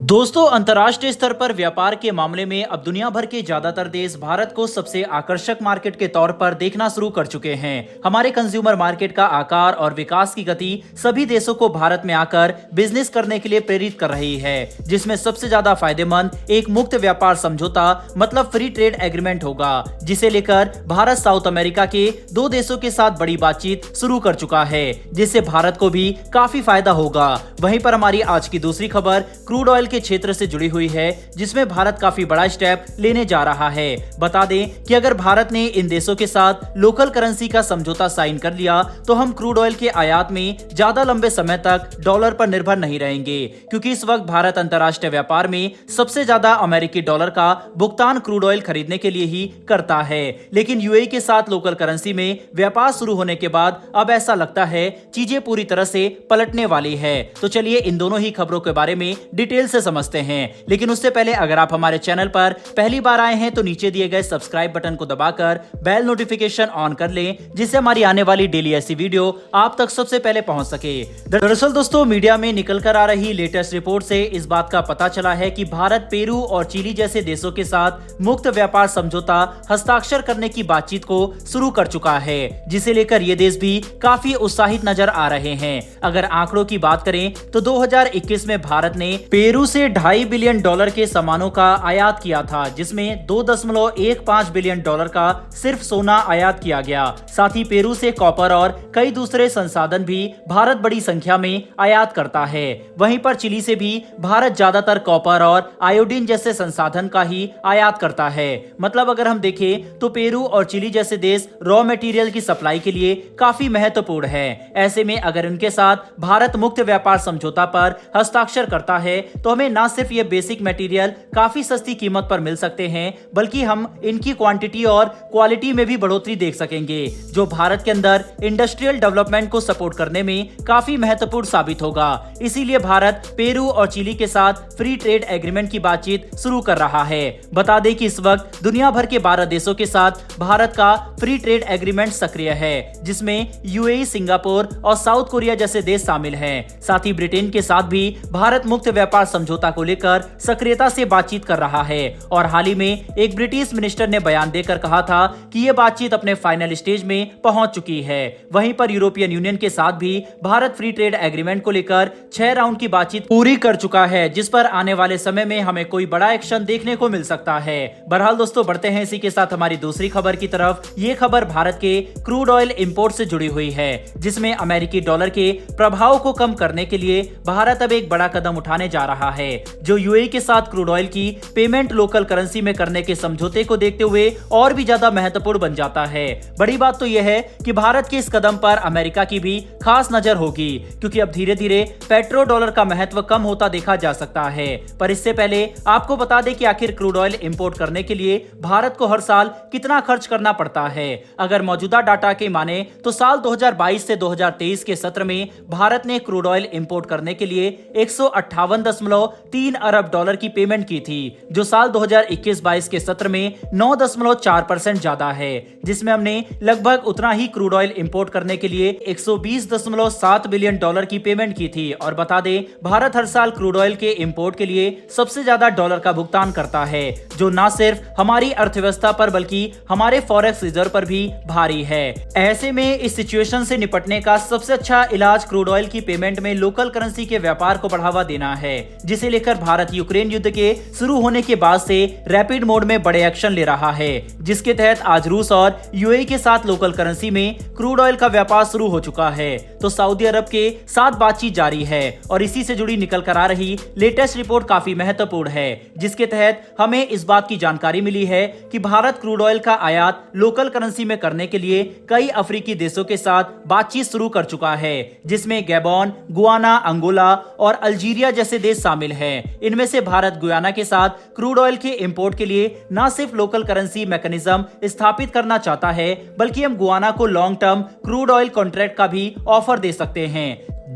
दोस्तों, अंतर्राष्ट्रीय स्तर पर व्यापार के मामले में अब दुनिया भर के ज्यादातर देश भारत को सबसे आकर्षक मार्केट के तौर पर देखना शुरू कर चुके हैं। हमारे कंज्यूमर मार्केट का आकार और विकास की गति सभी देशों को भारत में आकर बिजनेस करने के लिए प्रेरित कर रही है, जिसमें सबसे ज्यादा फायदेमंद एक मुक्त व्यापार समझौता मतलब फ्री ट्रेड एग्रीमेंट होगा, जिसे लेकर भारत साउथ अमेरिका के दो देशों के साथ बड़ी बातचीत शुरू कर चुका है, जिससे भारत को भी काफी फायदा होगा। वहीं पर हमारी आज की दूसरी खबर क्रूड ऑयल के क्षेत्र से जुड़ी हुई है, जिसमें भारत काफी बड़ा स्टेप लेने जा रहा है। बता दें कि अगर भारत ने इन देशों के साथ लोकल करेंसी का समझौता साइन कर लिया तो हम क्रूड ऑयल के आयात में ज्यादा लंबे समय तक डॉलर पर निर्भर नहीं रहेंगे, क्योंकि इस वक्त भारत अंतर्राष्ट्रीय व्यापार में सबसे ज्यादा अमेरिकी डॉलर का भुगतान क्रूड ऑयल खरीदने के लिए ही करता है। लेकिन यूएई के साथ लोकल करेंसी में व्यापार शुरू होने के बाद अब ऐसा लगता है चीजें पूरी तरह से पलटने वाली है। तो चलिए इन दोनों ही खबरों के बारे में डिटेल से समझते हैं। लेकिन उससे पहले अगर आप हमारे चैनल पर पहली बार आए हैं तो नीचे दिए गए सब्सक्राइब बटन को दबाकर बेल नोटिफिकेशन ऑन कर लें, जिससे हमारी आने वाली डेली ऐसी वीडियो आप तक सबसे पहले पहुंच सके। दरअसल दोस्तों, मीडिया में निकल कर आ रही लेटेस्ट रिपोर्ट से इस बात का पता चला है कि भारत पेरू और चिली जैसे देशों के साथ मुक्त व्यापार समझौता हस्ताक्षर करने की बातचीत को शुरू कर चुका है, जिसे लेकर ये देश भी काफी उत्साहित नजर आ रहे हैं। अगर आंकड़ों की बात करें तो 2021 में भारत ने पेरू से $2.5 बिलियन के सामानों का आयात किया था, जिसमें $2.15 बिलियन का सिर्फ सोना आयात किया गया। साथ ही पेरू से कॉपर और कई दूसरे संसाधन भी भारत बड़ी संख्या में आयात करता है। वहीं पर चिली से भी भारत ज्यादातर कॉपर और आयोडीन जैसे संसाधन का ही आयात करता है। मतलब अगर हम देखें तो पेरू और चिली जैसे देश रॉ मटेरियल की सप्लाई के लिए काफी महत्वपूर्ण है। ऐसे में अगर उनके साथ भारत मुक्त व्यापार समझौता पर हस्ताक्षर करता है तो हमें न सिर्फ ये बेसिक मटेरियल काफी सस्ती कीमत पर मिल सकते हैं, बल्कि हम इनकी क्वांटिटी और क्वालिटी में भी बढ़ोतरी देख सकेंगे, जो भारत के अंदर इंडस्ट्रियल डेवलपमेंट को सपोर्ट करने में काफी महत्वपूर्ण साबित होगा। इसीलिए भारत पेरू और चिली के साथ फ्री ट्रेड एग्रीमेंट की बातचीत शुरू कर रहा है। बता दें कि इस वक्त दुनिया भर के 12 देशों के साथ भारत का फ्री ट्रेड एग्रीमेंट सक्रिय है, जिसमें यूएई, सिंगापुर और साउथ कोरिया जैसे देश शामिल हैं। साथ ही ब्रिटेन के साथ भी भारत मुक्त व्यापार समझौता को लेकर सक्रियता से बातचीत कर रहा है। और हाल ही में एक ब्रिटिश मिनिस्टर ने बयान देकर कहा था कि यह बातचीत अपने फाइनल स्टेज में पहुंच चुकी है। वहीं पर यूरोपियन यूनियन के साथ भी भारत फ्री ट्रेड एग्रीमेंट को लेकर 6 राउंड की बातचीत पूरी कर चुका है, जिस पर आने वाले समय में हमें कोई बड़ा एक्शन देखने को मिल सकता है। बहरहाल दोस्तों, बढ़ते हैं इसी के साथ हमारी दूसरी खबर की तरफ। ये खबर भारत के क्रूड ऑयल इंपोर्ट से जुड़ी हुई है, जिसमें अमेरिकी डॉलर के प्रभाव को कम करने के लिए भारत अब एक बड़ा कदम उठाने जा रहा है, जो यूएई के साथ क्रूड ऑयल की पेमेंट लोकल करेंसी में करने के समझौते को देखते हुए और भी ज्यादा महत्वपूर्ण बन जाता है। बड़ी बात तो यह है कि भारत के इस कदम पर अमेरिका की भी खास नजर होगी, क्योंकि अब धीरे धीरे पेट्रो डॉलर का महत्व कम होता देखा जा सकता है। पर इससे पहले आपको बता दें कि आखिर क्रूड ऑयल इंपोर्ट करने के लिए भारत को हर साल कितना खर्च करना पड़ता है। अगर मौजूदा डाटा के माने तो साल 2022 से 2023 के सत्र में भारत ने क्रूड ऑयल इंपोर्ट करने के लिए 158.3 अरब डॉलर की पेमेंट की थी, जो साल 2021-22 के सत्र में 9.4% ज्यादा है, जिसमें हमने लगभग उतना ही क्रूड ऑयल इंपोर्ट करने के लिए 120.7 बिलियन डॉलर की पेमेंट की थी। और बता दें, भारत हर साल क्रूड ऑयल के इंपोर्ट के लिए सबसे ज्यादा डॉलर का भुगतान करता है, जो न सिर्फ हमारी अर्थव्यवस्था पर बल्कि हमारे फॉरेक्स रिजर्व पर भी भारी है। ऐसे में इस सिचुएशन से निपटने का सबसे अच्छा इलाज क्रूड ऑयल की पेमेंट में लोकल करेंसी के व्यापार को बढ़ावा देना है, जिसे लेकर भारत यूक्रेन युद्ध के शुरू होने के बाद से रैपिड मोड में बड़े एक्शन ले रहा है, जिसके तहत आज रूस और यूएई के साथ लोकल करेंसी में क्रूड ऑयल का व्यापार शुरू हो चुका है। तो सऊदी अरब के साथ बातचीत जारी है और इसी से जुड़ी निकल कर आ रही लेटेस्ट रिपोर्ट काफी महत्वपूर्ण है, जिसके तहत हमें इस बात की जानकारी मिली है कि भारत क्रूड ऑयल का आयात लोकल करेंसी में करने के लिए कई अफ्रीकी देशों के साथ बातचीत शुरू कर चुका है, जिसमें गैबोन, गुयाना, अंगोला और अल्जीरिया जैसे देश शामिल हैं। इनमें से भारत गुयाना के साथ क्रूड ऑयल के इंपोर्ट के लिए न सिर्फ लोकल करेंसी मैकेनिज्म स्थापित करना चाहता है, बल्कि हम गुयाना को long term crude oil contract का भी ऑफर दे सकते हैं,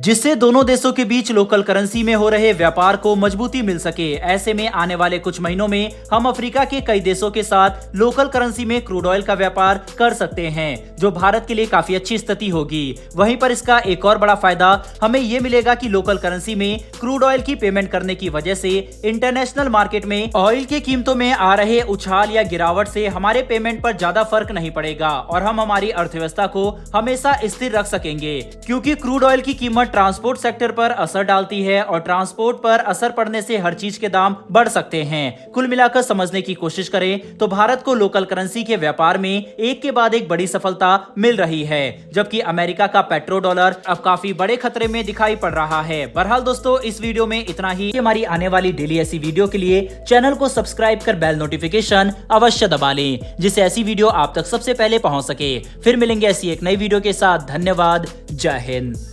जिससे दोनों देशों के बीच लोकल करेंसी में हो रहे व्यापार को मजबूती मिल सके। ऐसे में आने वाले कुछ महीनों में हम अफ्रीका के कई देशों के साथ लोकल करेंसी में क्रूड ऑयल का व्यापार कर सकते हैं, जो भारत के लिए काफी अच्छी स्थिति होगी। वहीं पर इसका एक और बड़ा फायदा हमें ये मिलेगा कि लोकल करेंसी में क्रूड ऑयल की पेमेंट करने की वजह से इंटरनेशनल मार्केट में ऑयल की कीमतों में आ रहे उछाल या गिरावट से हमारे पेमेंट पर ज्यादा फर्क नहीं पड़ेगा और हम हमारी अर्थव्यवस्था को हमेशा स्थिर रख सकेंगे, क्योंकि क्रूड ऑयल की कीमत ट्रांसपोर्ट सेक्टर पर असर डालती है और ट्रांसपोर्ट पर असर पड़ने से हर चीज के दाम बढ़ सकते हैं। कुल मिलाकर समझने की कोशिश करें तो भारत को लोकल करेंसी के व्यापार में एक के बाद एक बड़ी सफलता मिल रही है, जबकि अमेरिका का पेट्रो डॉलर अब काफी बड़े खतरे में दिखाई पड़ रहा है। बहरहाल दोस्तों, इस वीडियो में इतना ही। हमारी आने वाली डेली ऐसी वीडियो के लिए चैनल को सब्सक्राइब कर बेल नोटिफिकेशन अवश्य दबा लें, जिससे ऐसी वीडियो आप तक सबसे पहले पहुंच सके। फिर मिलेंगे ऐसी एक नई वीडियो के साथ। धन्यवाद। जय हिंद।